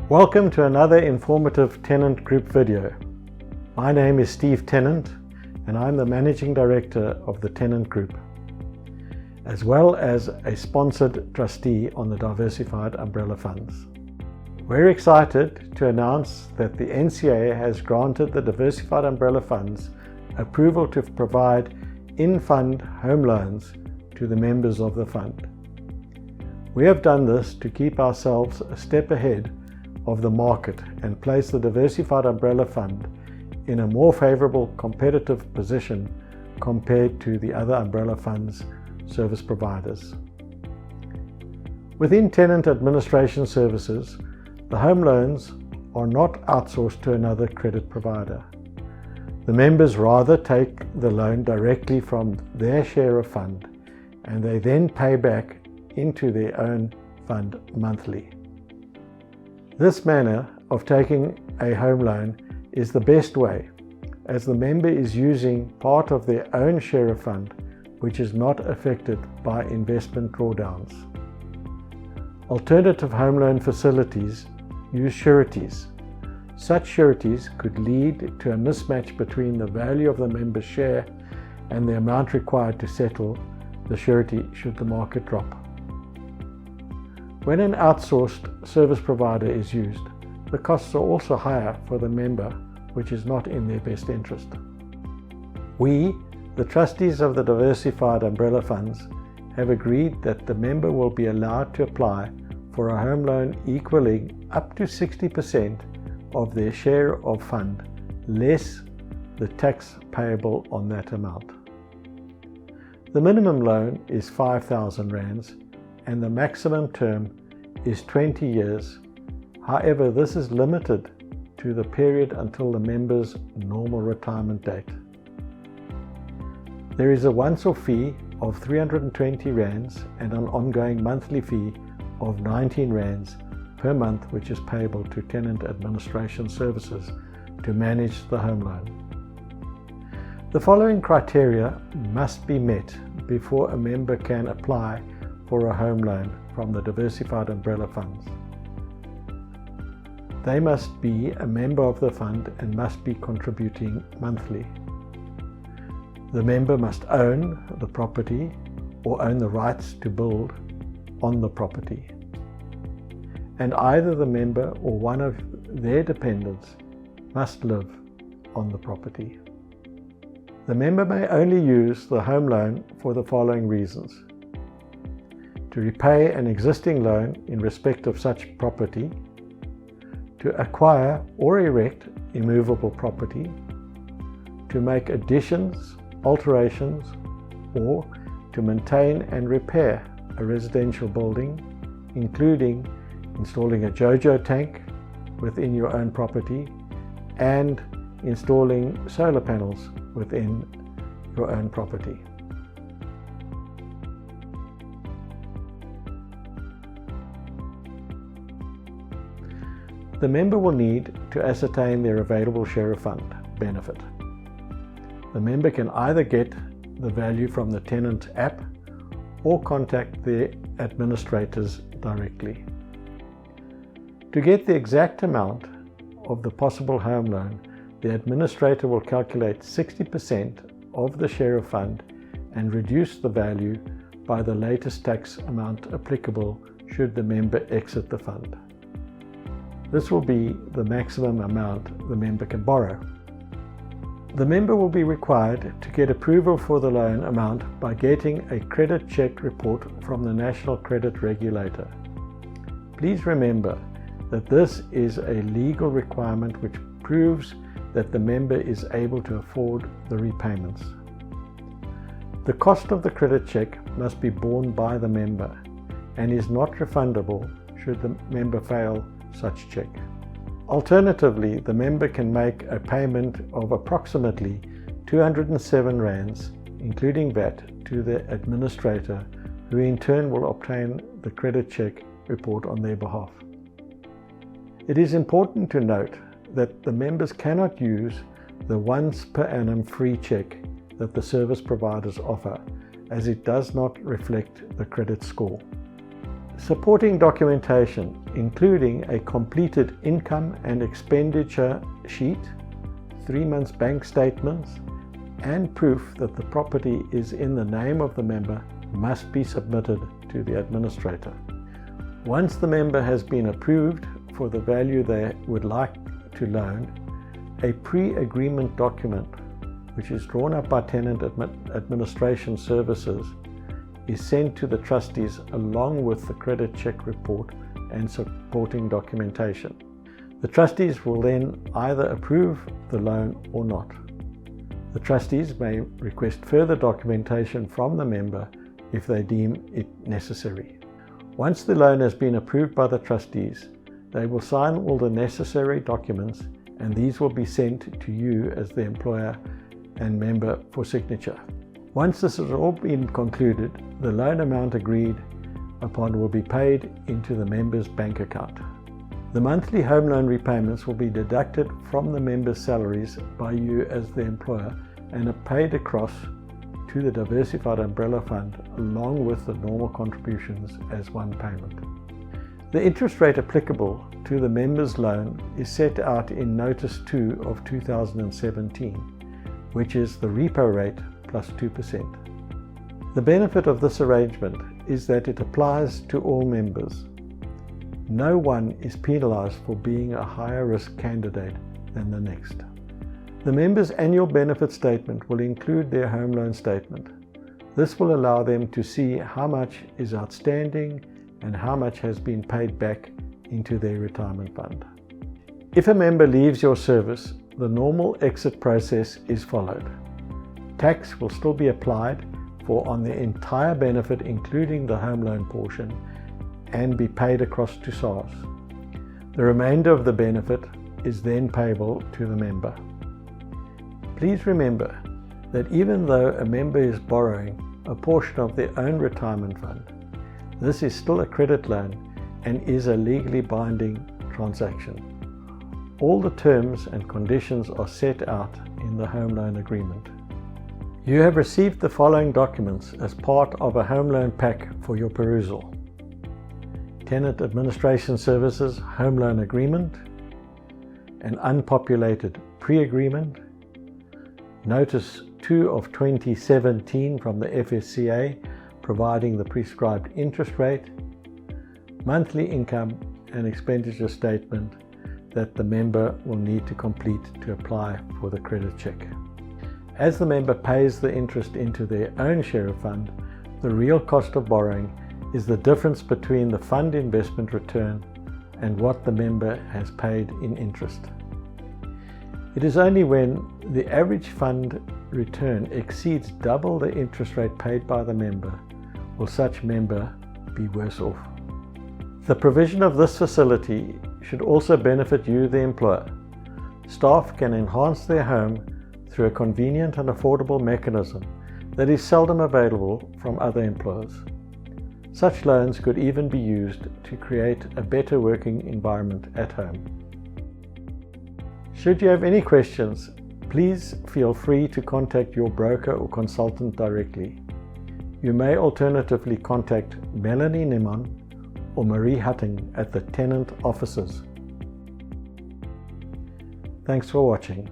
Welcome to another informative Tennant Group video. My name is Steve Tennant and I'm the Managing Director of the Tennant Group, as well as a sponsored trustee on the Diversified Umbrella Funds. We're excited to announce that the NCA has granted the Diversified Umbrella Funds approval to provide in-fund home loans to the members of the fund. We have done this to keep ourselves a step ahead of the market and place the Diversified Umbrella Fund in a more favorable competitive position compared to the other umbrella funds service providers. Within Tenant Administration Services, the home loans are not outsourced to another credit provider. The members rather take the loan directly from their share of fund and they then pay back into their own fund monthly. This manner of taking a home loan is the best way, as the member is using part of their own share of fund, which is not affected by investment drawdowns. Alternative home loan facilities use sureties. Such sureties could lead to a mismatch between the value of the member's share and the amount required to settle the surety should the market drop. When an outsourced service provider is used, the costs are also higher for the member, which is not in their best interest. We, the trustees of the Diversified Umbrella Funds, have agreed that the member will be allowed to apply for a home loan equaling up to 60% of their share of fund, less the tax payable on that amount. The minimum loan is 5,000 rands and the maximum term is 20 years. However, this is limited to the period until the member's normal retirement date. There is a once-off fee of 320 rands and an ongoing monthly fee of 19 rands per month, which is payable to Tenant Administration Services to manage the home loan. The following criteria must be met before a member can apply for a home loan from the Diversified Umbrella Funds. They must be a member of the fund and must be contributing monthly. The member must own the property or own the rights to build on the property. And either the member or one of their dependents must live on the property. The member may only use the home loan for the following reasons: to repay an existing loan in respect of such property, to acquire or erect immovable property, to make additions, alterations, or to maintain and repair a residential building, including installing a JoJo tank within your own property and installing solar panels within your own property. The member will need to ascertain their available share of fund benefit. The member can either get the value from the Tenant app or contact their administrators directly. To get the exact amount of the possible home loan, the administrator will calculate 60% of the share of fund and reduce the value by the latest tax amount applicable should the member exit the fund. This will be the maximum amount the member can borrow. The member will be required to get approval for the loan amount by getting a credit check report from the National Credit Regulator. Please remember that this is a legal requirement which proves that the member is able to afford the repayments. The cost of the credit check must be borne by the member and is not refundable should the member fail such check. Alternatively, the member can make a payment of approximately 207 rands, including VAT, to the administrator, who in turn will obtain the credit check report on their behalf. It is important to note that the members cannot use the once per annum free check that the service providers offer, as it does not reflect the credit score. Supporting documentation, including a completed income and expenditure sheet, 3 months bank statements, and proof that the property is in the name of the member, must be submitted to the administrator. Once the member has been approved for the value they would like to loan, a pre-agreement document, which is drawn up by Tenant Administration Services, is sent to the trustees along with the credit check report and supporting documentation. The trustees will then either approve the loan or not. The trustees may request further documentation from the member if they deem it necessary. Once the loan has been approved by the trustees, they will sign all the necessary documents, and these will be sent to you as the employer and member for signature. Once this has all been concluded, the loan amount agreed upon will be paid into the member's bank account. The monthly home loan repayments will be deducted from the member's salaries by you as the employer and are paid across to the Diversified Umbrella Fund along with the normal contributions as one payment. The interest rate applicable to the member's loan is set out in Notice 2 of 2017, which is the repo rate plus 2%. The benefit of this arrangement is that it applies to all members. No one is penalized for being a higher risk candidate than the next. The member's annual benefit statement will include their home loan statement. This will allow them to see how much is outstanding and how much has been paid back into their retirement fund. If a member leaves your service, the normal exit process is followed. Tax will still be applied for on the entire benefit, including the home loan portion, and be paid across to SARS. The remainder of the benefit is then payable to the member. Please remember that even though a member is borrowing a portion of their own retirement fund, this is still a credit loan and is a legally binding transaction. All the terms and conditions are set out in the home loan agreement. You have received the following documents as part of a home loan pack for your perusal: Tenant Administration Services Home Loan Agreement, an unpopulated pre-agreement, Notice 2 of 2017 from the FSCA providing the prescribed interest rate, monthly income and expenditure statement that the member will need to complete to apply for the credit check. As the member pays the interest into their own share of fund, the real cost of borrowing is the difference between the fund investment return and what the member has paid in interest. It is only when the average fund return exceeds double the interest rate paid by the member will such member be worse off. The provision of this facility should also benefit you, the employer. Staff can enhance their home through a convenient and affordable mechanism that is seldom available from other employers. Such loans could even be used to create a better working environment at home. Should you have any questions, please feel free to contact your broker or consultant directly. You may alternatively contact Melanie Nimon or Marie Hutting at the Tennant offices. Thanks for watching.